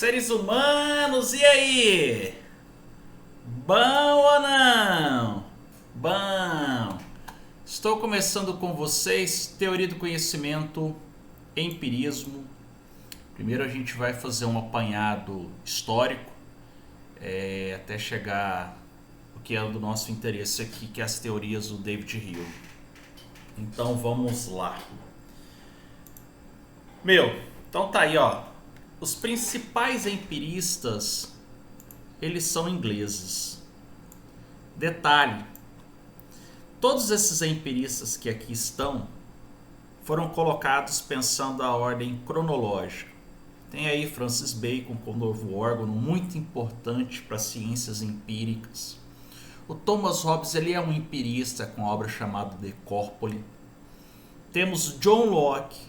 Seres humanos, e aí? Bom ou não? Bom. Estou começando com vocês teoria do conhecimento, empirismo. Primeiro a gente vai fazer um apanhado histórico, até chegar o que é do nosso interesse aqui, que é as teorias do David Hume. Então vamos lá. Então tá aí, ó. Os principais empiristas, eles são ingleses. Detalhe, todos esses empiristas que aqui estão foram colocados pensando a ordem cronológica. Tem aí Francis Bacon com o novo órgão, muito importante para ciências empíricas. O Thomas Hobbes, ele é um empirista com a obra chamada De Corpore. Temos John Locke,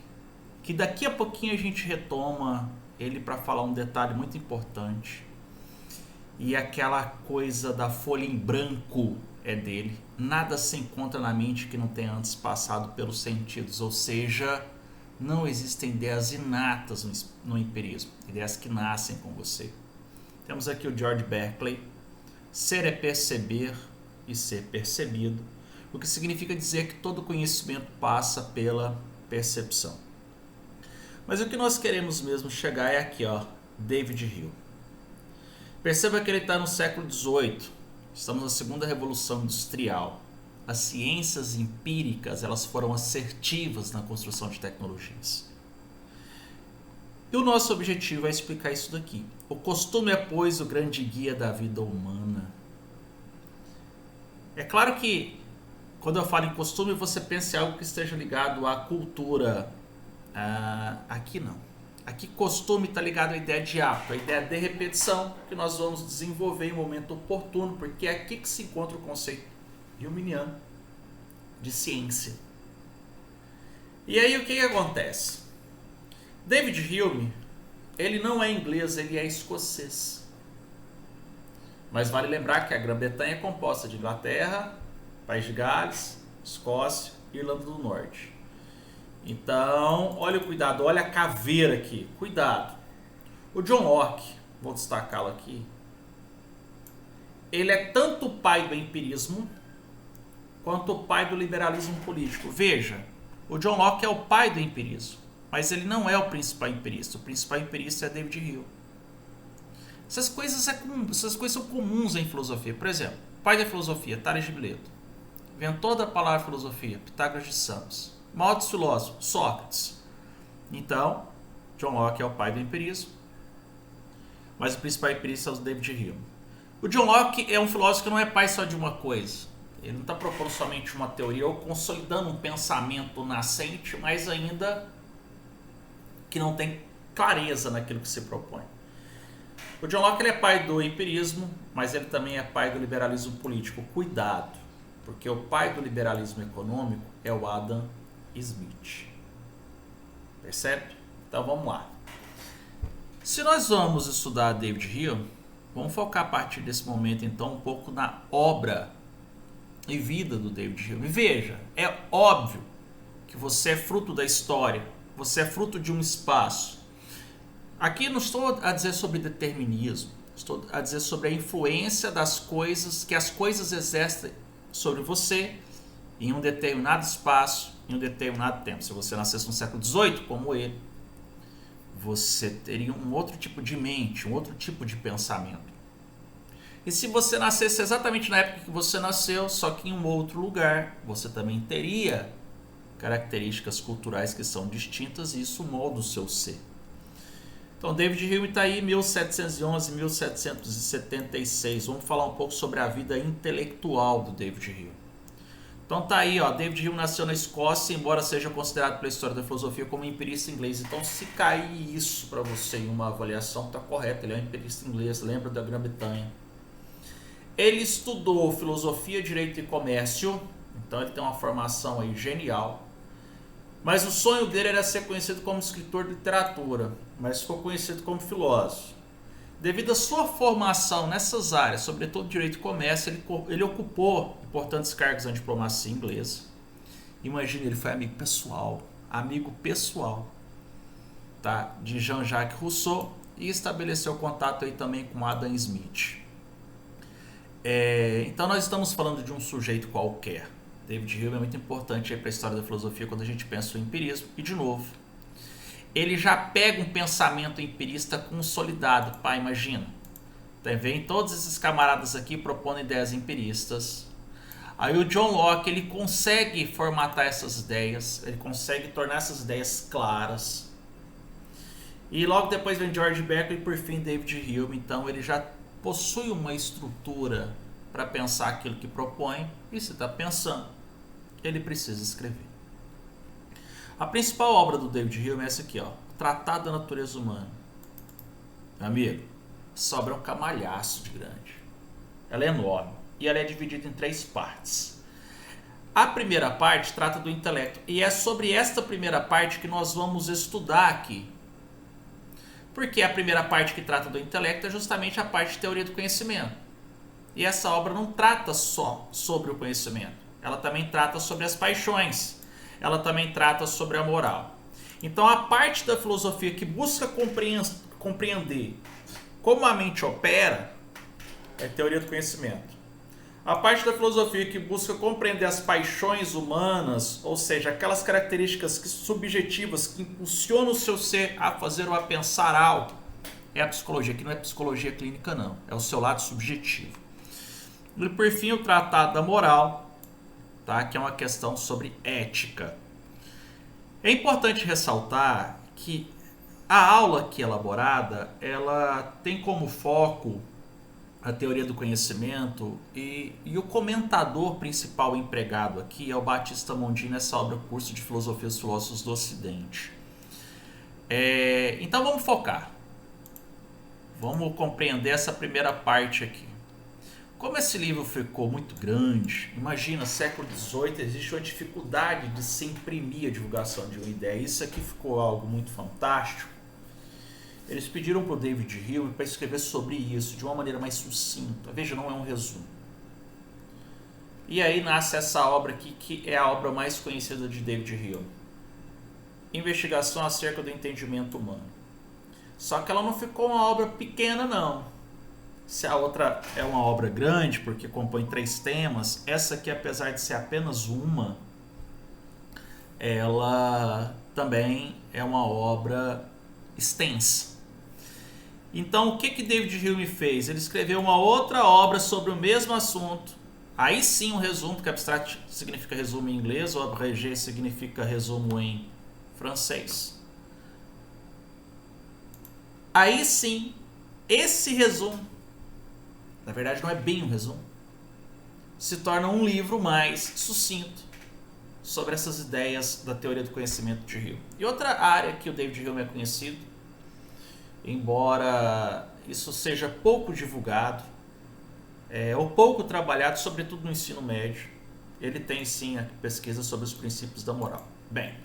que daqui a pouquinho a gente retoma ele para falar um detalhe muito importante. E aquela coisa da folha em branco é dele. Nada se encontra na mente que não tenha antes passado pelos sentidos. Ou seja, não existem ideias inatas no empirismo. Ideias que nascem com você. Temos aqui o George Berkeley. Ser é perceber e ser percebido. O que significa dizer que todo conhecimento passa pela percepção. Mas o que nós queremos mesmo chegar é aqui, ó, David Hume. Perceba que ele está no século XVIII. Estamos na segunda revolução industrial. As ciências empíricas, elas foram assertivas na construção de tecnologias. E o nosso objetivo é explicar isso daqui. O costume é, pois, o grande guia da vida humana. É claro que, quando eu falo em costume, você pensa em algo que esteja ligado à cultura. Aqui não. Aqui costume está ligado à ideia de hábito, à ideia de repetição, que nós vamos desenvolver em momento oportuno, porque é aqui que se encontra o conceito humaniano de ciência. E aí o que acontece? David Hume, ele não é inglês, ele é escocês. Mas vale lembrar que a Grã-Bretanha é composta de Inglaterra, País de Gales, Escócia e Irlanda do Norte. Então, olha o cuidado, olha a caveira aqui, cuidado. O John Locke, vou destacá-lo aqui, ele é tanto o pai do empirismo quanto o pai do liberalismo político. Veja, o John Locke é o pai do empirismo, mas ele não é o principal empirista. O principal empirista é David Hume. Essas coisas são comuns em filosofia. Por exemplo, pai da filosofia, Tales de Mileto. Inventor da palavra filosofia, Pitágoras de Samos. Maior dos filósofos, Sócrates. Então, John Locke é o pai do empirismo, mas o principal empirista é o David Hume. O John Locke é um filósofo que não é pai só de uma coisa. Ele não está propondo somente uma teoria ou consolidando um pensamento nascente, mas ainda que não tem clareza naquilo que se propõe. O John Locke ele é pai do empirismo, mas ele também é pai do liberalismo político. Cuidado, porque o pai do liberalismo econômico é o Adam Smith. Percebe? Então vamos lá. Se nós vamos estudar David Hume, vamos focar a partir desse momento então um pouco na obra e vida do David Hume. Veja, é óbvio que você é fruto da história, você é fruto de um espaço. Aqui não estou a dizer sobre determinismo, estou a dizer sobre a influência das coisas, que as coisas exercem sobre você em um determinado espaço, em um determinado tempo. Se você nascesse no século XVIII, como ele, você teria um outro tipo de mente, um outro tipo de pensamento. E se você nascesse exatamente na época que você nasceu, só que em um outro lugar, você também teria características culturais que são distintas e isso molda o seu ser. Então, David Hume está aí, 1711, 1776. Vamos falar um pouco sobre a vida intelectual do David Hume. Então tá aí, ó, David Hume nasceu na Escócia, embora seja considerado pela história da filosofia como um empirista inglês. Então, se cair isso para você em uma avaliação, tá correto, ele é um empirista inglês, lembra da Grã-Bretanha. Ele estudou filosofia, direito e comércio, então ele tem uma formação aí genial. Mas o sonho dele era ser conhecido como escritor de literatura, mas ficou conhecido como filósofo. Devido à sua formação nessas áreas, sobretudo direito e comércio, ele ocupou importantes cargos na diplomacia inglesa. Imagina, ele foi amigo pessoal, tá, de Jean-Jacques Rousseau e estabeleceu contato aí também com Adam Smith. Então nós estamos falando de um sujeito qualquer. David Hume é muito importante para a história da filosofia quando a gente pensa no empirismo. E de novo, ele já pega um pensamento empirista consolidado. Pá, imagina. Vem todos esses camaradas aqui propondo ideias empiristas. Aí o John Locke, ele consegue formatar essas ideias, ele consegue tornar essas ideias claras. E logo depois vem George Berkeley e por fim David Hume. Então ele já possui uma estrutura para pensar aquilo que propõe. E se está pensando, ele precisa escrever. A principal obra do David Hume é essa aqui, ó, Tratado da Natureza Humana. Meu amigo, essa obra é um camalhaço de grande. Ela é enorme e ela é dividida em 3 partes. A primeira parte trata do intelecto e é sobre esta primeira parte que nós vamos estudar aqui. Porque a primeira parte que trata do intelecto é justamente a parte de teoria do conhecimento. E essa obra não trata só sobre o conhecimento. Ela também trata sobre as paixões. Ela também trata sobre a moral. Então a parte da filosofia que busca compreender como a mente opera é teoria do conhecimento. A parte da filosofia que busca compreender as paixões humanas, ou seja, aquelas características subjetivas que impulsionam o seu ser a fazer ou a pensar algo, é a psicologia, que não é psicologia clínica não, é o seu lado subjetivo. E por fim o tratado da moral, tá? Que é uma questão sobre ética. É importante ressaltar que a aula aqui elaborada, ela tem como foco a teoria do conhecimento e o comentador principal empregado aqui é o Batista Mondini nessa obra Curso de Filosofia dos Filósofos do Ocidente. Então vamos focar. Vamos compreender essa primeira parte aqui. Como esse livro ficou muito grande, imagina, século XVIII, existe uma dificuldade de se imprimir a divulgação de uma ideia. Isso aqui ficou algo muito fantástico. Eles pediram para o David Hume para escrever sobre isso de uma maneira mais sucinta. Veja, não é um resumo. E aí nasce essa obra aqui, que é a obra mais conhecida de David Hume. Investigação acerca do entendimento humano. Só que ela não ficou uma obra pequena, não. Se a outra é uma obra grande, porque compõe 3 temas, essa aqui, apesar de ser apenas uma, ela também é uma obra extensa. Então, o que David Hume fez? Ele escreveu uma outra obra sobre o mesmo assunto. Aí sim um resumo, porque abstract significa resumo em inglês, ou abrégé significa resumo em francês. Aí sim, esse resumo, na verdade não é bem um resumo, se torna um livro mais sucinto sobre essas ideias da teoria do conhecimento de Hume. E outra área que o David Hume é conhecido, embora isso seja pouco divulgado ou pouco trabalhado, sobretudo no ensino médio, ele tem sim a pesquisa sobre os princípios da moral. Bem,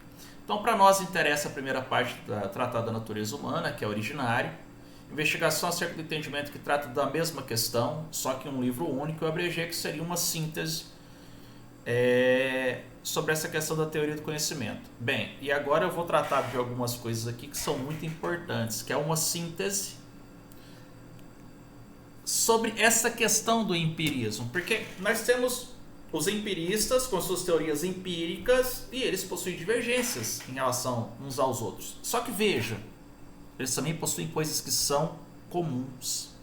então para nós interessa a primeira parte do Tratado da Natureza Humana, que é originário, investigação acerca do entendimento, que trata da mesma questão, só que em um livro único, e o abrégé, que seria uma síntese sobre essa questão da teoria do conhecimento. Bem, e agora eu vou tratar de algumas coisas aqui que são muito importantes, que é uma síntese sobre essa questão do empirismo, porque nós temos os empiristas com suas teorias empíricas e eles possuem divergências em relação uns aos outros. Só que veja, eles também possuem coisas que são comuns.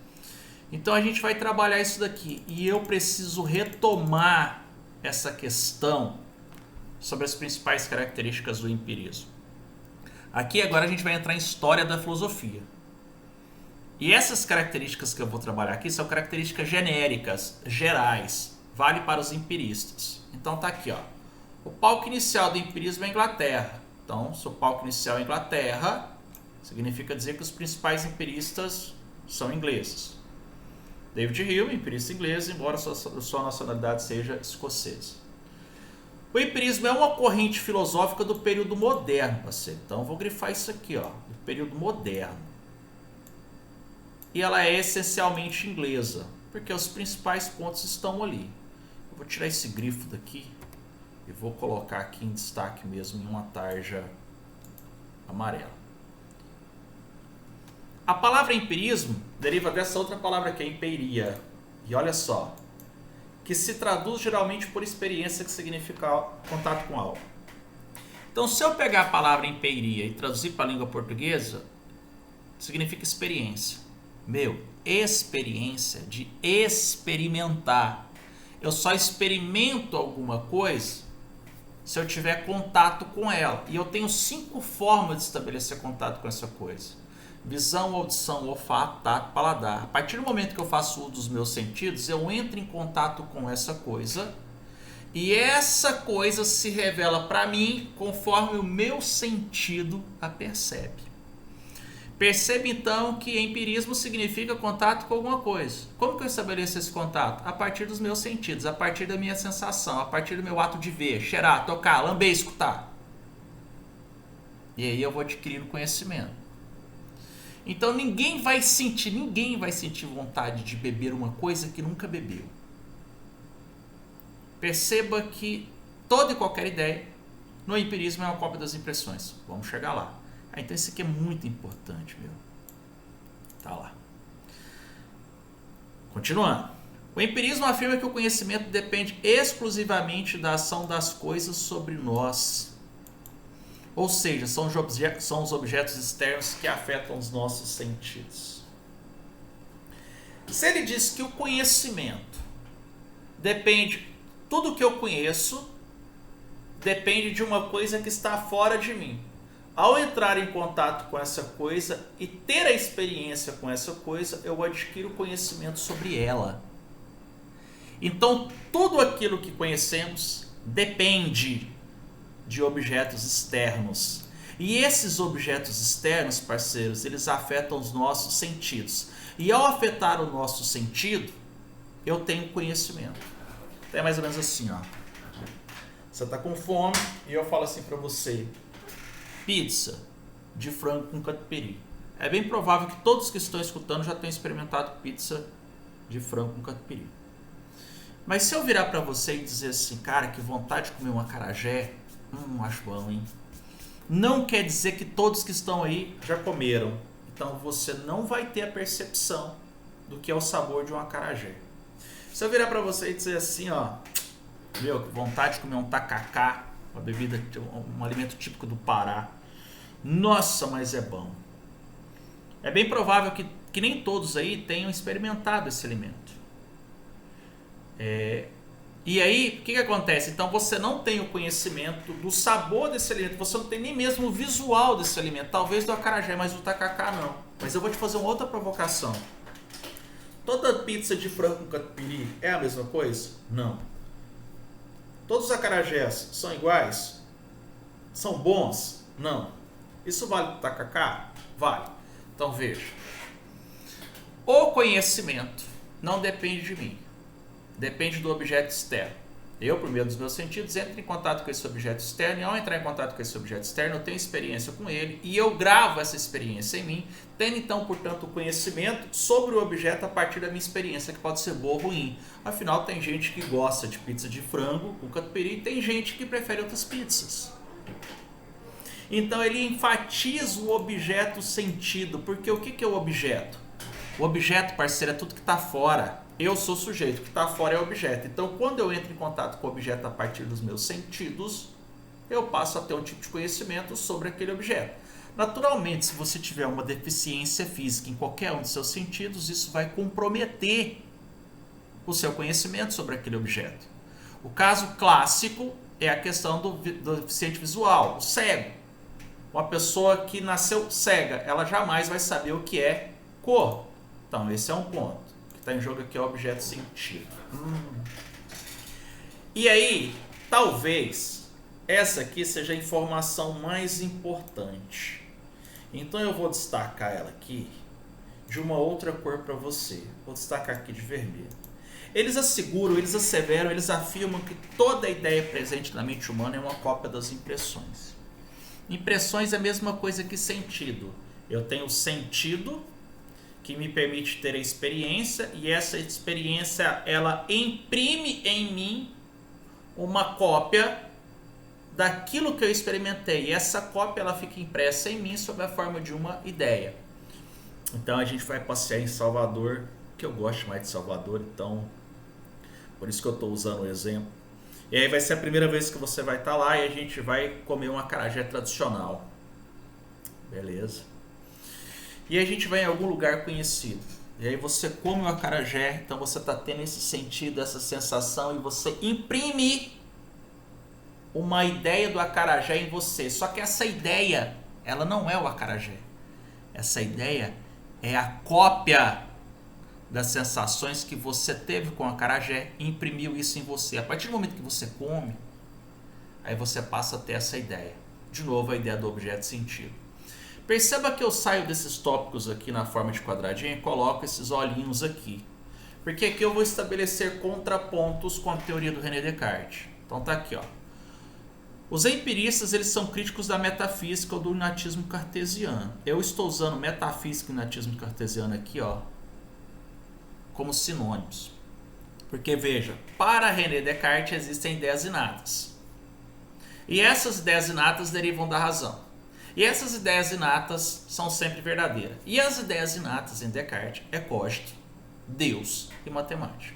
Então a gente vai trabalhar isso daqui e eu preciso retomar essa questão sobre as principais características do empirismo. Aqui agora a gente vai entrar em história da filosofia. E essas características que eu vou trabalhar aqui são características genéricas, gerais, vale para os empiristas. Então tá aqui, ó. O palco inicial do empirismo é a Inglaterra. Então, se o palco inicial é a Inglaterra, significa dizer que os principais empiristas são ingleses. David Hume, empirista inglês, embora sua nacionalidade seja escocesa. O empirismo é uma corrente filosófica do período moderno, parceiro. Então eu vou grifar isso aqui, ó, do período moderno. E ela é essencialmente inglesa, porque os principais pontos estão ali. Eu vou tirar esse grifo daqui e vou colocar aqui em destaque mesmo em uma tarja amarela. A palavra empirismo deriva dessa outra palavra que é empiria. E olha só, que se traduz geralmente por experiência, que significa contato com algo. Então, se eu pegar a palavra empiria e traduzir para a língua portuguesa, significa experiência. Experiência de experimentar. Eu só experimento alguma coisa se eu tiver contato com ela. E eu tenho 5 formas de estabelecer contato com essa coisa: visão, audição, olfato, tato, paladar. A partir do momento que eu faço uso dos meus sentidos, eu entro em contato com essa coisa. E essa coisa se revela para mim conforme o meu sentido a percebe. Percebe então que empirismo significa contato com alguma coisa. Como que eu estabeleço esse contato? A partir dos meus sentidos, a partir da minha sensação, a partir do meu ato de ver, cheirar, tocar, lamber, escutar. E aí eu vou adquirindo conhecimento. Então ninguém vai sentir vontade de beber uma coisa que nunca bebeu. Perceba que toda e qualquer ideia no empirismo é uma cópia das impressões. Vamos chegar lá. Então isso aqui é muito importante, meu. Tá lá. Continuando. O empirismo afirma que o conhecimento depende exclusivamente da ação das coisas sobre nós. Ou seja, são os objetos externos que afetam os nossos sentidos. Se ele diz que o conhecimento depende, tudo que eu conheço depende de uma coisa que está fora de mim. Ao entrar em contato com essa coisa e ter a experiência com essa coisa, eu adquiro conhecimento sobre ela. Então, tudo aquilo que conhecemos depende de objetos externos. E esses objetos externos, parceiros, eles afetam os nossos sentidos. E ao afetar o nosso sentido, eu tenho conhecimento. É mais ou menos assim, ó. Você está com fome e eu falo assim para você: pizza de frango com catupiry. É bem provável que todos que estão escutando já tenham experimentado pizza de frango com catupiry. Mas se eu virar para você e dizer assim: cara, que vontade de comer um acarajé, acho bom, hein? Não quer dizer que todos que estão aí já comeram. Então você não vai ter a percepção do que é o sabor de um acarajé. Se eu virar para você e dizer assim, ó, que vontade de comer um tacacá, uma bebida, um alimento típico do Pará. Nossa, mas é bom. É bem provável que nem todos aí tenham experimentado esse alimento. E aí, o que acontece? Então você não tem o conhecimento do sabor desse alimento, você não tem nem mesmo o visual desse alimento, talvez do acarajé, mas do tacacá não. Mas eu vou te fazer uma outra provocação. Toda pizza de frango com catupiry é a mesma coisa? Não. Todos os acarajés são iguais? São bons? Não. Isso vale para o tacacá? Vale. Então veja. O conhecimento não depende de mim. Depende do objeto externo. Eu, por meio dos meus sentidos, entro em contato com esse objeto externo, e ao entrar em contato com esse objeto externo, eu tenho experiência com ele, e eu gravo essa experiência em mim, tendo então, portanto, o conhecimento sobre o objeto a partir da minha experiência, que pode ser boa ou ruim. Afinal, tem gente que gosta de pizza de frango com catupiry, e tem gente que prefere outras pizzas. Então ele enfatiza o objeto sentido, porque o que é o objeto? O objeto, parceiro, é tudo que está fora. Eu sou o sujeito, o que está fora é o objeto. Então, quando eu entro em contato com o objeto a partir dos meus sentidos, eu passo a ter um tipo de conhecimento sobre aquele objeto. Naturalmente, se você tiver uma deficiência física em qualquer um dos seus sentidos, isso vai comprometer o seu conhecimento sobre aquele objeto. O caso clássico é a questão do deficiente visual, o cego. Uma pessoa que nasceu cega, ela jamais vai saber o que é cor. Então, esse é um ponto. Está em jogo aqui é o objeto sentido. E aí, talvez essa aqui seja a informação mais importante. Então eu vou destacar ela aqui de uma outra cor para você. Vou destacar aqui de vermelho. Eles asseveram, eles afirmam que toda a ideia presente na mente humana é uma cópia das impressões. Impressões é a mesma coisa que sentido. Eu tenho sentido, que me permite ter a experiência, e essa experiência ela imprime em mim uma cópia daquilo que eu experimentei, e essa cópia ela fica impressa em mim sob a forma de uma ideia. Então a gente vai passear em Salvador, que eu gosto mais de Salvador, então por isso que eu estou usando o exemplo. E aí vai ser a primeira vez que você vai estar lá e a gente vai comer um acarajé tradicional. Beleza. E a gente vai em algum lugar conhecido. E aí você come o acarajé, então você está tendo esse sentido, essa sensação, e você imprime uma ideia do acarajé em você. Só que essa ideia, ela não é o acarajé. Essa ideia é a cópia das sensações que você teve com o acarajé e imprimiu isso em você. A partir do momento que você come, aí você passa a ter essa ideia. De novo, a ideia do objeto sentido. Perceba que eu saio desses tópicos aqui na forma de quadradinho e coloco esses olhinhos aqui. Porque aqui eu vou estabelecer contrapontos com a teoria do René Descartes. Então tá aqui, ó. Os empiristas, eles são críticos da metafísica ou do inatismo cartesiano. Eu estou usando metafísica e inatismo cartesiano aqui, ó, como sinônimos. Porque veja, para René Descartes existem ideias inatas. E essas ideias inatas derivam da razão. E essas ideias inatas são sempre verdadeiras. E as ideias inatas em Descartes é cogito, Deus e matemática.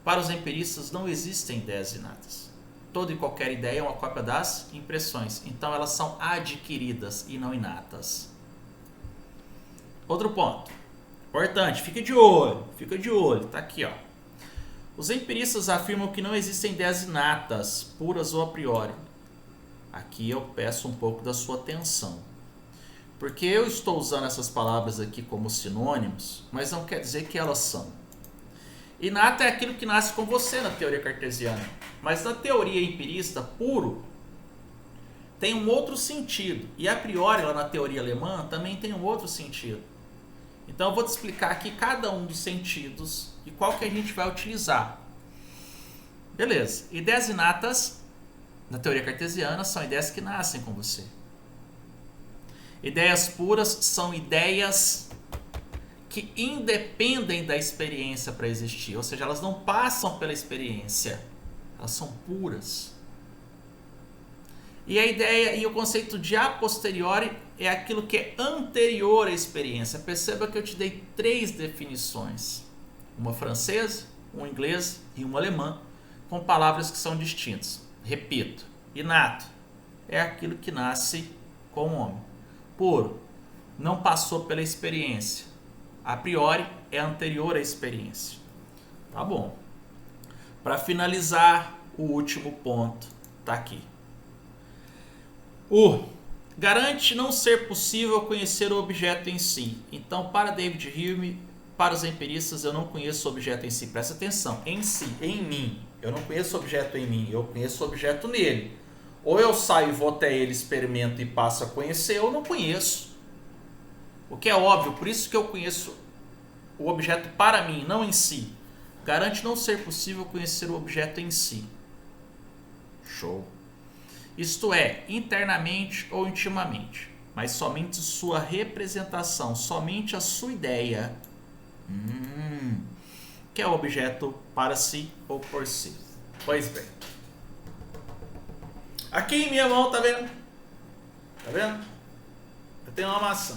Para os empiristas não existem ideias inatas. Toda e qualquer ideia é uma cópia das impressões. Então elas são adquiridas e não inatas. Outro ponto. Importante, fica de olho. Tá aqui, ó. Os empiristas afirmam que não existem ideias inatas, puras ou a priori. Aqui eu peço um pouco da sua atenção. Porque eu estou usando essas palavras aqui como sinônimos, mas não quer dizer que elas são. Inata é aquilo que nasce com você na teoria cartesiana. Mas na teoria empirista, puro, tem um outro sentido. E a priori, lá na teoria alemã, também tem um outro sentido. Então eu vou te explicar aqui cada um dos sentidos e qual que a gente vai utilizar. Beleza. Ideias inatas, na teoria cartesiana, são ideias que nascem com você. Ideias puras são ideias que independem da experiência para existir. Ou seja, elas não passam pela experiência. Elas são puras. E a ideia e o conceito de a posteriori é aquilo que é anterior à experiência. Perceba que eu te dei 3 definições. Uma francesa, uma inglesa e uma alemã, com palavras que são distintas. Repito, inato é aquilo que nasce com o homem. Puro, não passou pela experiência. A priori é anterior à experiência. Tá bom. Para finalizar, o último ponto tá aqui. Garante não ser possível conhecer o objeto em si. Então, para David Hume, para os empiristas, eu não conheço o objeto em si. Presta atenção, em si, em mim. Eu não conheço o objeto em mim, eu conheço o objeto nele. Ou eu saio e vou até ele, experimento e passo a conhecer, ou não conheço. O que é óbvio, por isso que eu conheço o objeto para mim, não em si. Garante não ser possível conhecer o objeto em si. Show. Isto é, internamente ou intimamente, mas somente sua representação, somente a sua ideia, que é o objeto para si ou por si. Pois bem. Aqui em minha mão, tá vendo? Tá vendo? Eu tenho uma maçã.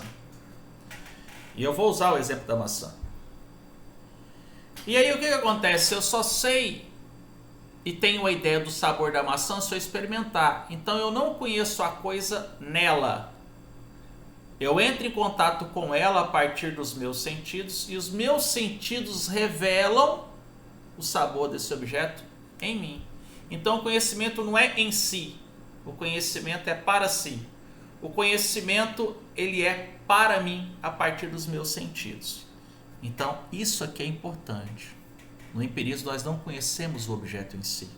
E eu vou usar o exemplo da maçã. E aí o que acontece? Eu só sei e tenho a ideia do sabor da maçã se eu experimentar. Então eu não conheço a coisa nela. Eu entro em contato com ela a partir dos meus sentidos e os meus sentidos revelam o sabor desse objeto em mim. Então o conhecimento não é em si, o conhecimento é para si. O conhecimento ele é para mim a partir dos meus sentidos. Então isso aqui é importante. No empirismo nós não conhecemos o objeto em si.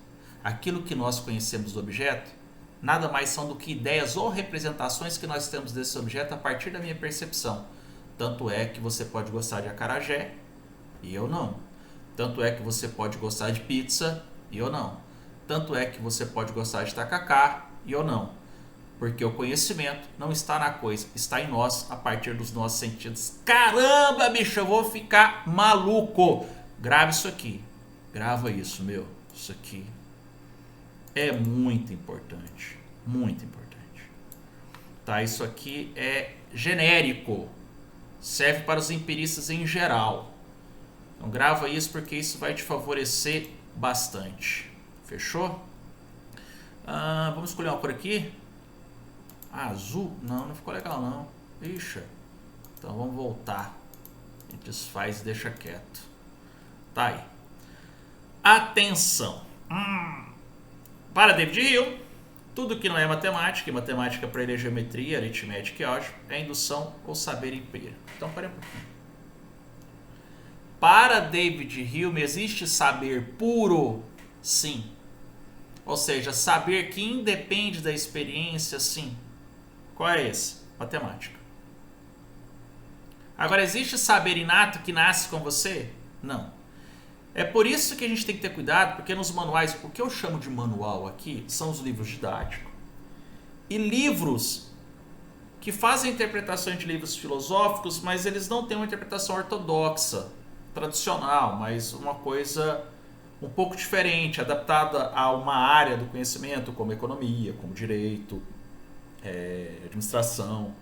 Aquilo que nós conhecemos do objeto nada mais são do que ideias ou representações que nós temos desse objeto a partir da minha percepção. Tanto é que você pode gostar de acarajé e eu não. Tanto é que você pode gostar de pizza e eu não. Tanto é que você pode gostar de tacacá e eu não. Porque o conhecimento não está na coisa, está em nós a partir dos nossos sentidos. Caramba, bicho, eu vou ficar maluco. Grava isso aqui. Grava isso, meu. Isso aqui é muito importante. Muito importante. Tá? Isso aqui é genérico. serve para os empiristas em geral. Então grava isso porque isso vai te favorecer bastante. Fechou? Vamos escolher uma cor aqui. Azul? Não ficou legal não. Ixi. Então vamos voltar. A gente desfaz e deixa quieto. Tá aí. Atenção. Para David Hill, tudo que não é matemática, e matemática para ele é geometria, aritmética e álgebra, é indução ou saber empírico. Então, pera um pouquinho. Para David Hume, existe saber puro? Sim. Ou seja, saber que independe da experiência? Sim. Qual é esse? Matemática. Agora, existe saber inato que nasce com você? Não. É por isso que a gente tem que ter cuidado, porque nos manuais, o que eu chamo de manual aqui são os livros didáticos e livros que fazem interpretação de livros filosóficos, mas eles não têm uma interpretação ortodoxa, tradicional, mas uma coisa um pouco diferente, adaptada a uma área do conhecimento, como economia, como direito, administração.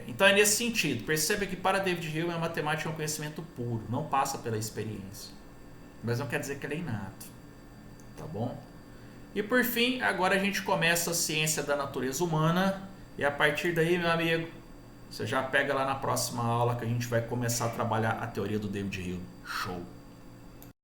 Então é nesse sentido. Perceba que para David Hume a matemática é um conhecimento puro, não passa pela experiência, mas não quer dizer que ele é inato, tá bom? E por fim, agora a gente começa a ciência da natureza humana, e a partir daí, meu amigo, você já pega lá na próxima aula que a gente vai começar a trabalhar a teoria do David Hume. Show!